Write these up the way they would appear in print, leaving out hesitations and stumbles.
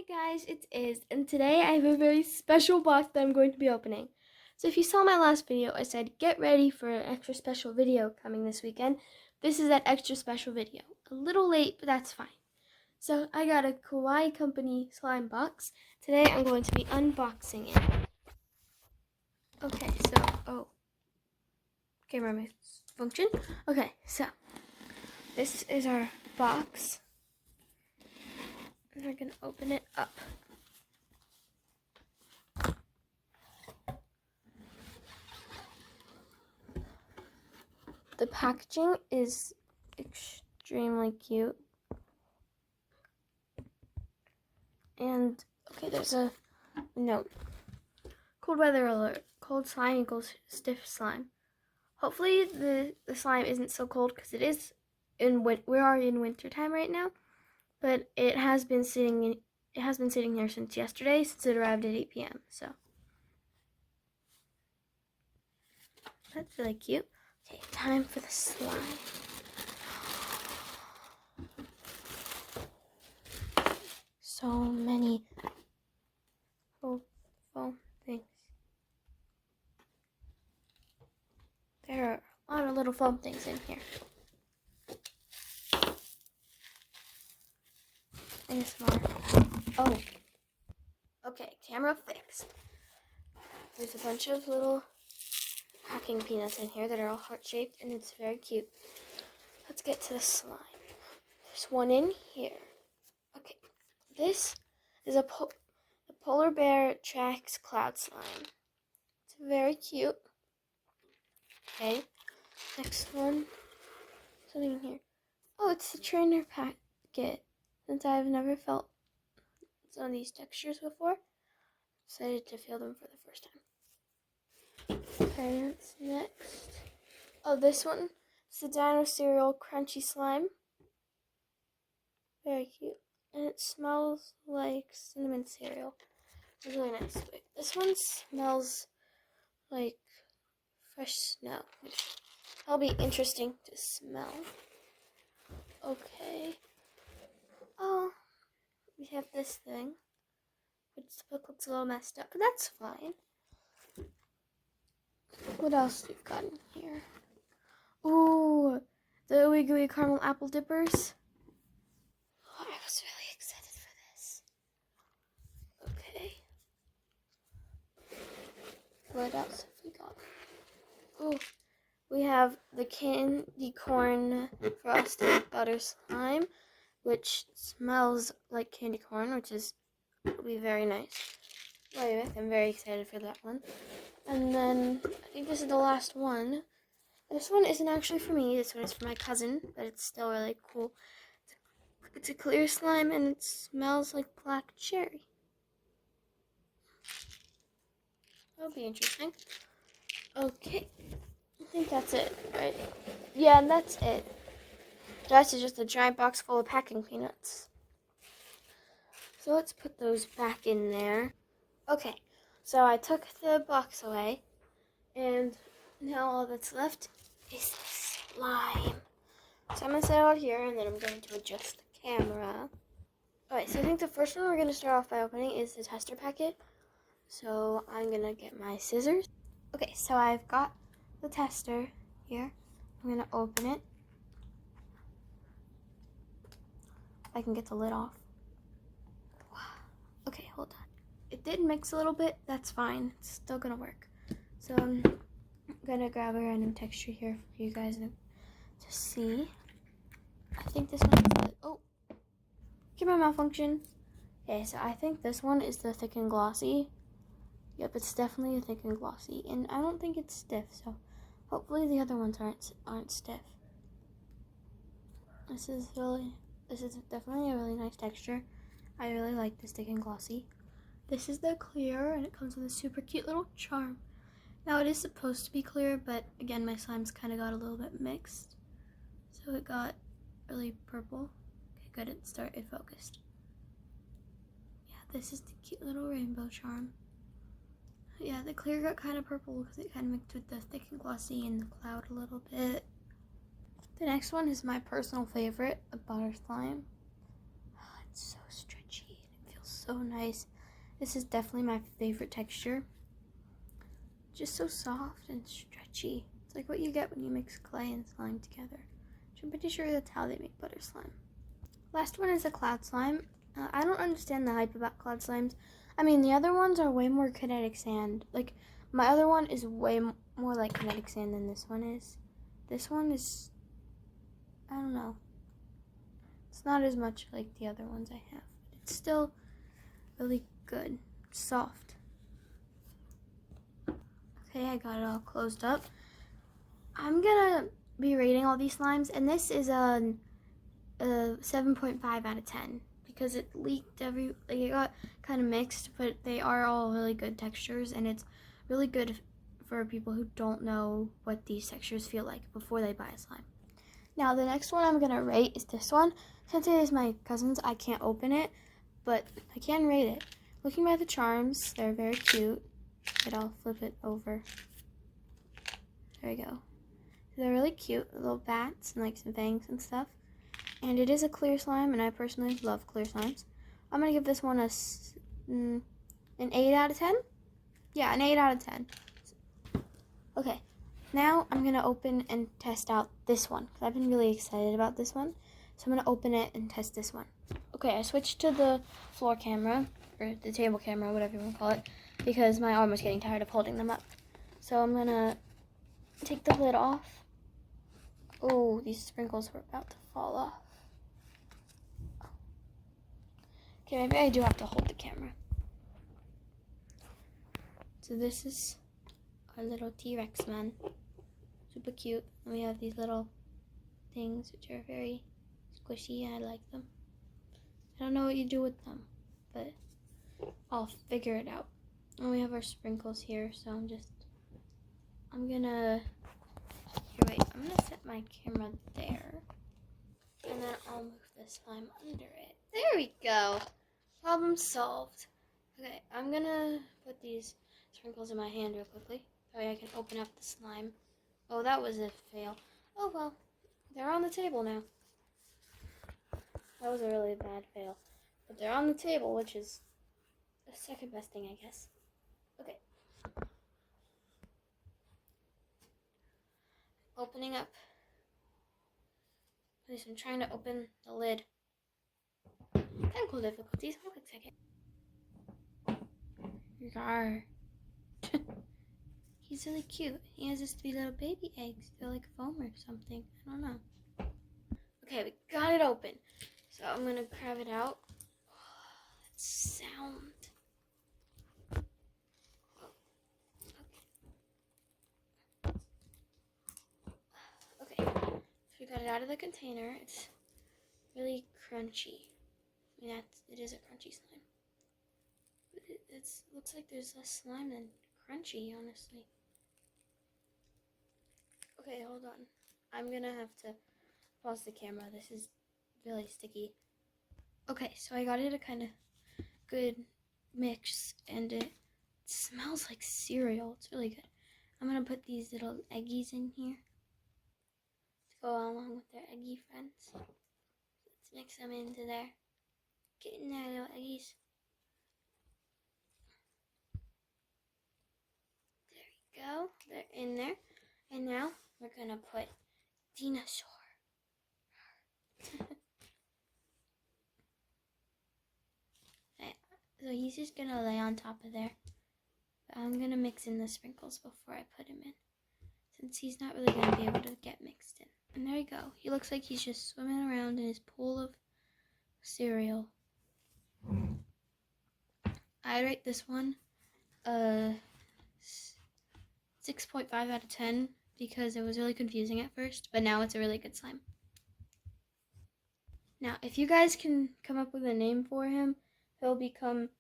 Hey guys, it is, and today I have a very special box that I'm going to be opening. So if you saw my last video, I said get ready for an extra special video coming this weekend. This is that extra special video. A little late, but that's fine. So I got a Kawaii Company slime box. Today I'm going to be unboxing it. Okay, camera function. Okay, so this is our box. And we're going to open it up. The packaging is extremely cute. And, okay, there's a note. Cold weather alert. Cold slime equals stiff slime. Hopefully the slime isn't so cold because it is we are in winter time right now, but it has been sitting here since yesterday, since it arrived at 8 p.m. So that's really cute. Okay, time for the slime. So many little foam things. There are a lot of little foam things in here. ASMR. Oh. Okay, camera fixed. There's a bunch of little packing peanuts in here that are all heart-shaped, and it's very cute. Let's get to the slime. There's one in here. Okay, this is a polar bear tracks cloud slime. It's very cute. Okay, next one. Something in here. Oh, it's the trainer packet. Since I've never felt some of these textures before, excited to feel them for the first time. Okay, what's next? Oh, this one. It's the Dino Cereal Crunchy Slime. Very cute. And it smells like cinnamon cereal. It's really nice. Wait, this one smells like fresh snow, which will be interesting to smell. Okay. Oh, we have this thing, which looks a little messed up, but that's fine. What else we've got in here? Ooh, the Ooey Gooey Caramel Apple Dippers. Oh, I was really excited for this. Okay. What else have we got? Ooh, we have the candy corn frosted butter slime, which smells like candy corn, which will be very nice. Anyway, I'm very excited for that one. And then I think this is the last one. This one isn't actually for me. This one is for my cousin, but it's still really cool. It's a clear slime, and it smells like black cherry. That'll be interesting. Okay, I think that's it, right? Yeah, and that's it. The rest is just a giant box full of packing peanuts. So let's put those back in there. Okay, so I took the box away, and now all that's left is slime. So I'm going to set it out here, and then I'm going to adjust the camera. Alright, so I think the first one we're going to start off by opening is the tester packet. So I'm going to get my scissors. Okay, so I've got the tester here. I'm going to open it. If I can get the lid off. Okay, hold on. It did mix a little bit. That's fine. It's still going to work. So I'm going to grab a random texture here for you guys to see. I think this one is the... Oh! Camera malfunction. Okay, so I think this one is the thick and glossy. Yep, it's definitely a thick and glossy. And I don't think it's stiff, so hopefully the other ones aren't stiff. This is definitely a really nice texture. I really like this thick and glossy. This is the clear, and it comes with a super cute little charm. Now it is supposed to be clear, but again, my slimes kind of got a little bit mixed. So it got really purple. Okay, good, it focused. Yeah, this is the cute little rainbow charm. Yeah, the clear got kind of purple because it kind of mixed with the thick and glossy and the cloud a little bit. The next one is my personal favorite, a butter slime. Oh, it's so stretchy and it feels so nice. This is definitely my favorite texture. Just so soft and stretchy. It's like what you get when you mix clay and slime together. Which I'm pretty sure that's how they make butter slime. Last one is a cloud slime. I don't understand the hype about cloud slimes. I mean, the other ones are way more kinetic sand. Like, my other one is way more like kinetic sand than this one is. This one is, I don't know. It's not as much like the other ones I have. It's still really good. Soft. Okay, I got it all closed up. I'm gonna be rating all these slimes, and this is a 7.5 out of 10 because it leaked it got kind of mixed, but they are all really good textures, and it's really good for people who don't know what these textures feel like before they buy a slime. Now the next one I'm gonna rate is this one. Since it is my cousin's, I can't open it, but I can rate it. Looking at the charms, they're very cute. But I'll flip it over. There we go. They're really cute, little bats and like some fangs and stuff. And it is a clear slime, and I personally love clear slimes. I'm gonna give this one an 8 out of 10. Yeah, an 8 out of 10. Okay, now I'm gonna open and test out this one because I've been really excited about this one. So I'm gonna open it and test this one. Okay, I switched to the floor camera or the table camera, whatever you want to call it, because my arm was getting tired of holding them up. So I'm gonna take the lid off. Oh, these sprinkles were about to fall off. Okay, maybe I do have to hold the camera. So this is our little T-Rex man. Super cute. And we have these little things which are very squishy, and I like them. I don't know what you do with them, but I'll figure it out. And we have our sprinkles here, so I'm gonna set my camera there, and then I'll move the slime under it. There we go. Problem solved. Okay, I'm gonna put these sprinkles in my hand real quickly, so I can open up the slime. Oh, that was a fail. Oh well, they're on the table now. That was a really bad fail, but they're on the table, which is the second best thing, I guess. Okay. Opening up. At least I'm trying to open the lid. Technical difficulties. One quick second. Yarr. He's really cute. He has these 3 little baby eggs. They're like foam or something. I don't know. Okay, we got it open. So I'm gonna grab it out. Oh, that sound. Okay. So we got it out of the container. It's really crunchy. I mean, it is a crunchy slime. But it looks like there's less slime than crunchy, honestly. Okay, hold on. I'm gonna have to pause the camera. This is really sticky. Okay, so I got it a kind of good mix, and it smells like cereal. It's really good. I'm gonna put these little eggies in here to go along with their eggy friends. Let's mix them into there. Get in there, little eggies. There we go. They're in there. And now we're gonna put dinosaur. So he's just gonna lay on top of there. But I'm gonna mix in the sprinkles before I put him in, since he's not really gonna be able to get mixed in. And there you go. He looks like he's just swimming around in his pool of cereal. I rate this one 6.5 out of 10 because it was really confusing at first, but now it's a really good slime. Now, if you guys can come up with a name for him, he'll become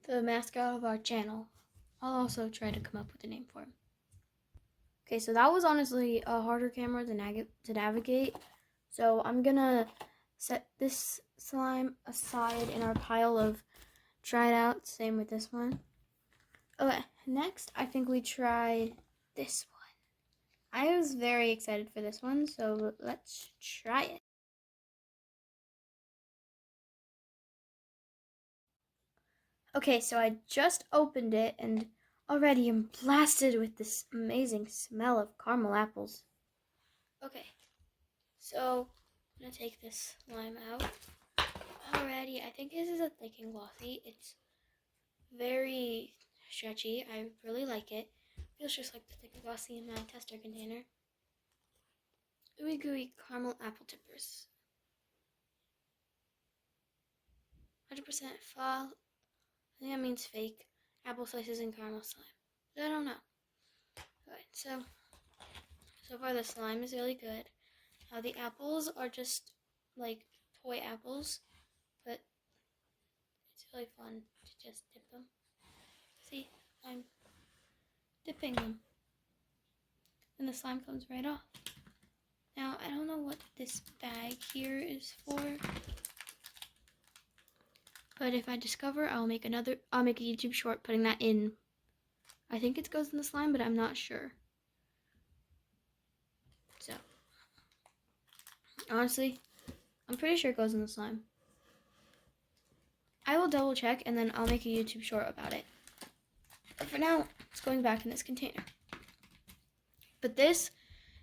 the mascot of our channel. I'll also try to come up with a name for him. Okay, so that was honestly a harder camera to navigate. So I'm gonna set this slime aside in our pile of tried out. Same with this one. Okay, next I think we try this one. I was very excited for this one, so let's try it. Okay, so I just opened it and already am blasted with this amazing smell of caramel apples. Okay, so I'm gonna take this slime out. Already, I think this is a thick and glossy. It's very stretchy. I really like it. Feels just like the thick and glossy in my tester container. Ooey gooey caramel apple tippers. 100% fall. I think that means fake. Apple slices and caramel slime. But I don't know. Alright, so far the slime is really good. Now the apples are just like toy apples, but it's really fun to just dip them. See, I'm dipping them. And the slime comes right off. Now, I don't know what this bag here is for, but if I discover, I'll make a YouTube short putting that in. I think it goes in the slime, but I'm not sure. So, honestly, I'm pretty sure it goes in the slime. I will double check and then I'll make a YouTube short about it. But for now, it's going back in this container. But this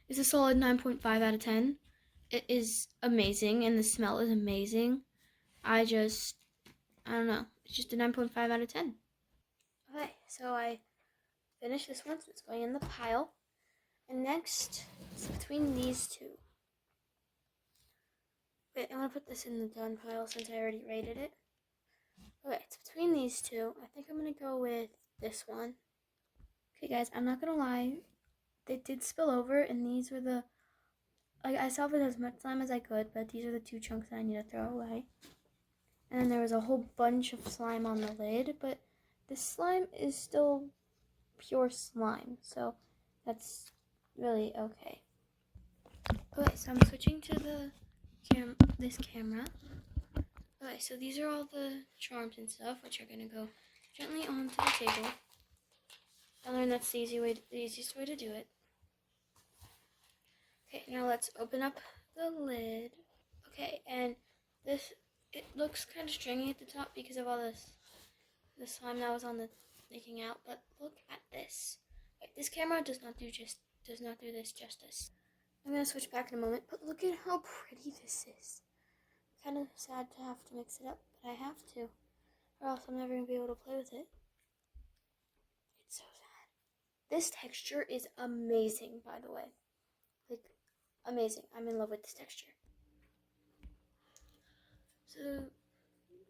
is a solid 9.5 out of 10. It is amazing and the smell is amazing. I don't know. It's just a 9.5 out of 10. Okay, so I finished this one, so it's going in the pile. And next, it's between these two. Wait, I'm gonna put this in the done pile since I already rated it. Okay, it's between these two. I think I'm gonna go with this one. Okay, guys, I'm not gonna lie. They did spill over, and these were the... I salvaged as much slime as I could, but these are the two chunks that I need to throw away. And then there was a whole bunch of slime on the lid, but this slime is still pure slime, so that's really okay. Okay, so I'm switching to this camera. Okay, so these are all the charms and stuff, which are gonna go gently onto the table. I learned that's the easiest way to do it. Okay, now let's open up the lid. Okay, and it looks kind of stringy at the top because of all the slime that was on the leaking out. But look at this. Like, this camera does not do this justice. I'm gonna switch back in a moment, but look at how pretty this is. Kind of sad to have to mix it up, but I have to, or else I'm never gonna be able to play with it. It's so sad. This texture is amazing, by the way. Like, amazing. I'm in love with this texture. So,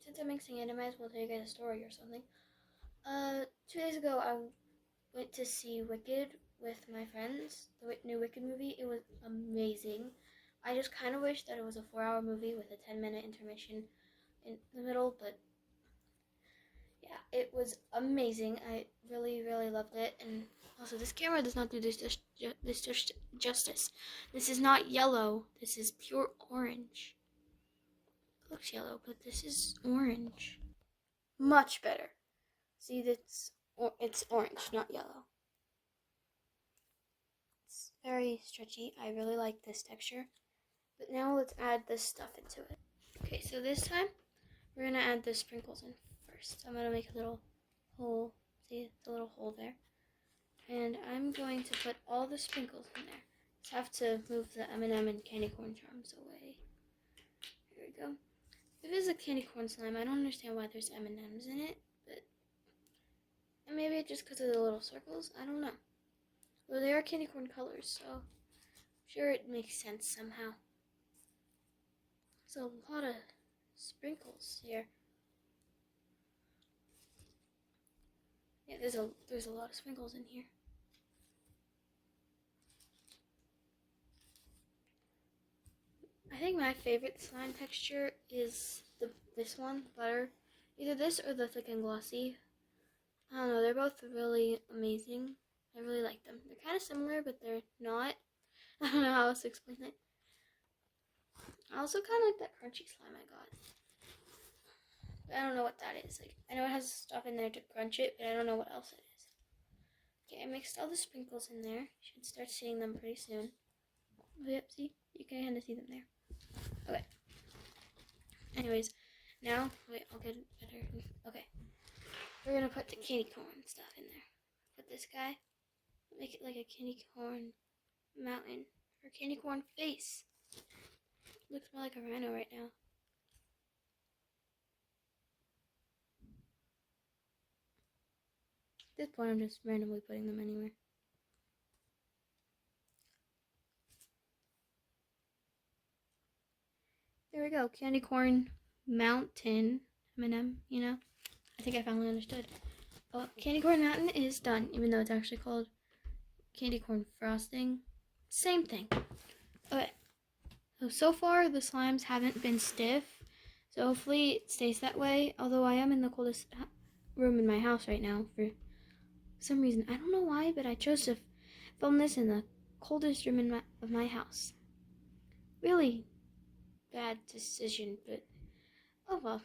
since I'm mixing it, I might as well tell you guys a story or something. 2 days ago, I went to see Wicked with my friends, the new Wicked movie. It was amazing. I just kind of wish that it was a 4-hour movie with a 10-minute intermission in the middle, but yeah, it was amazing. I really, really loved it. And also, this camera does not do this justice. This is not yellow. This is pure orange. It looks yellow, but this is orange. Much better. See, it's orange, not yellow. It's very stretchy. I really like this texture. But now let's add this stuff into it. Okay, so this time we're gonna add the sprinkles in first. I'm gonna make a little hole. See, the little hole there. And I'm going to put all the sprinkles in there. Just have to move the M&M and candy corn charms away. Here we go. If it is a candy corn slime, I don't understand why there's M&Ms in it, but maybe it's just because of the little circles. I don't know. Well, they are candy corn colors, so I'm sure it makes sense somehow. There's a lot of sprinkles here. Yeah, there's a lot of sprinkles in here. I think my favorite slime texture is this one, butter. Either this or the thick and glossy. I don't know, they're both really amazing. I really like them. They're kind of similar, but they're not. I don't know how else to explain it. I also kind of like that crunchy slime I got. But I don't know what that is. Like, I know it has stuff in there to crunch it, but I don't know what else it is. Okay, I mixed all the sprinkles in there. You should start seeing them pretty soon. Oh, yep, see? You can kind of see them there. Okay. Anyways, now, wait, I'll get it better. Okay. we're gonna put the candy corn stuff in there. Put this guy, make it like a candy corn mountain or candy corn face. Looks more like a rhino right now. At this point, I'm just randomly putting them anywhere. There we go, candy corn mountain M&M, you know? I think I finally understood. Oh, candy corn mountain is done, even though it's actually called candy corn frosting. Same thing. Okay, so far the slimes haven't been stiff, so hopefully it stays that way, although I am in the coldest room in my house right now for some reason. I don't know why, but I chose to film this in the coldest room of my house. Really bad decision, but oh well.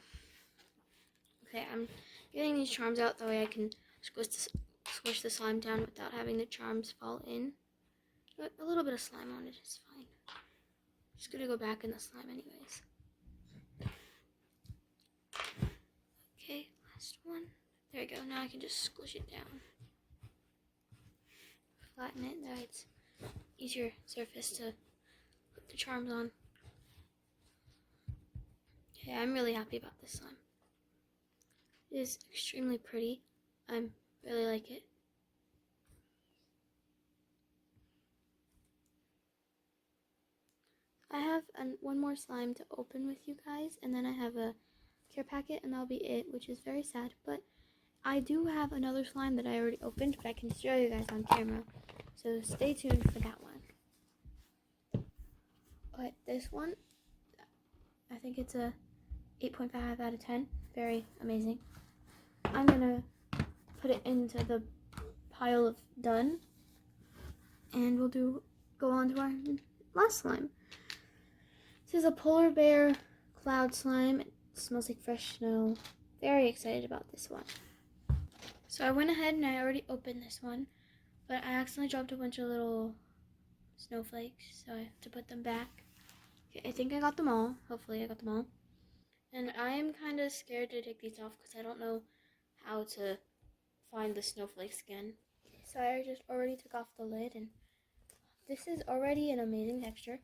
Okay, I'm getting these charms out, that way I can squish the slime down without having the charms fall in. But a little bit of slime on it is fine. Just gonna go back in the slime anyways. Okay, last one. There we go. Now I can just squish it down. Flatten it, that it's easier surface to put the charms on. Okay, I'm really happy about this slime. It is extremely pretty. I really like it. I have one more slime to open with you guys, and then I have a care packet, and that'll be it, which is very sad. But I do have another slime that I already opened, but I can show you guys on camera. So stay tuned for that one. But this one, I think it's a 8.5 out of 10. Very amazing. I'm gonna put it into the pile of done, and we'll go on to our last slime. This is a polar bear cloud slime. It smells like fresh snow. Very excited about this one. So I went ahead and I already opened this one, but I accidentally dropped a bunch of little snowflakes, so I have to put them back. Okay, I think I got them all. Hopefully I got them all. And I am kind of scared to take these off because I don't know how to find the snowflakes again. So I just already took off the lid, and this is already an amazing texture.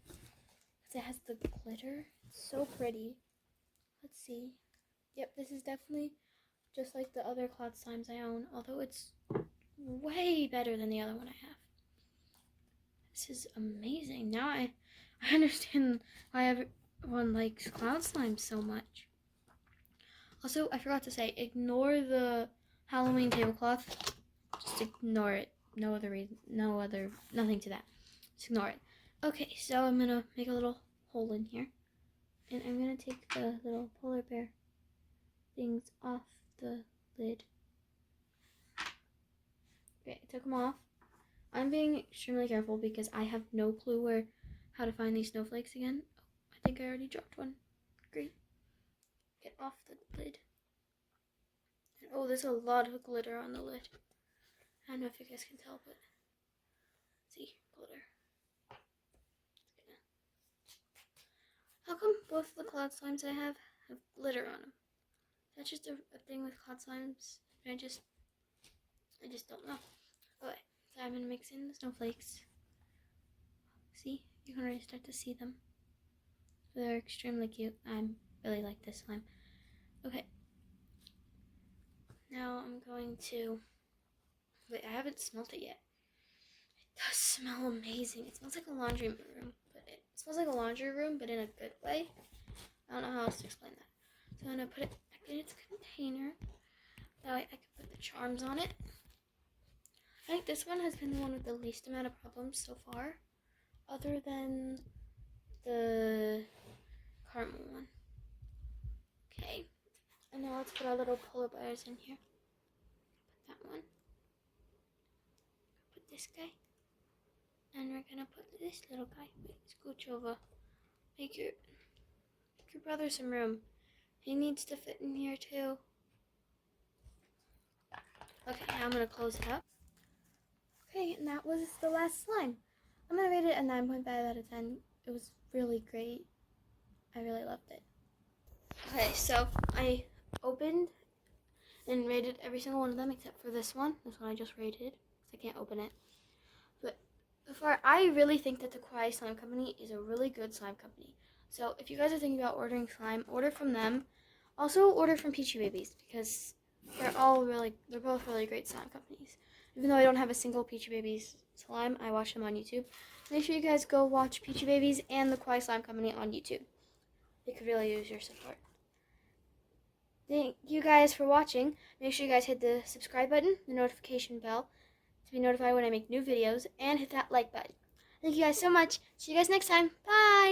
It has the glitter. It's so pretty. Let's see. Yep, this is definitely just like the other cloud slimes I own, although it's way better than the other one I have. This is amazing. Now I understand why everyone likes cloud slime so much. Also, I forgot to say, ignore the Halloween tablecloth. Just ignore it. No other reason, nothing to that. Just ignore it. Okay, so I'm gonna make a little hole in here, and I'm gonna take the little polar bear things off the lid. Okay, I took them off. I'm being extremely careful because I have no clue how to find these snowflakes again. Oh, I think I already dropped one. Great. Get off the lid. And oh, there's a lot of glitter on the lid. I don't know if you guys can tell, but see, glitter. How come both the cloud slimes I have glitter on them? That's just a thing with cloud slimes. I just don't know. Okay, so I'm gonna mix in the snowflakes. See, you can already start to see them. They're extremely cute. I really like this slime. Okay. Now I'm going to, wait, I haven't smelled it yet. It does smell amazing. It smells like a laundry room, but it smells like a laundry room, but in a good way. I don't know how else to explain that. So I'm gonna put it back in its container. That way I can put the charms on it. I think this one has been the one with the least amount of problems so far, other than the caramel one. Okay, and now let's put our little polar bears in here. Put that one. Put this guy. And we're gonna put this little guy. Wait, scooch over. Make your brother some room. He needs to fit in here too. Okay, now I'm gonna close it up. Okay, and that was the last slime. I'm gonna rate it a 9.5 out of 10. It was really great. I really loved it. Okay, so I opened and rated every single one of them except for this one. This one I just rated because I can't open it. But I really think that the Kawaii Slime Company is a really good slime company. So if you guys are thinking about ordering slime, order from them. Also order from Peachy Babies because they're both really great slime companies. Even though I don't have a single Peachy Babies slime, I watch them on YouTube. Make sure you guys go watch Peachy Babies and the Kawaii Slime Company on YouTube. They could really use your support. Thank you guys for watching. Make sure you guys hit the subscribe button, the notification bell, to be notified when I make new videos, and hit that like button. Thank you guys so much. See you guys next time. Bye!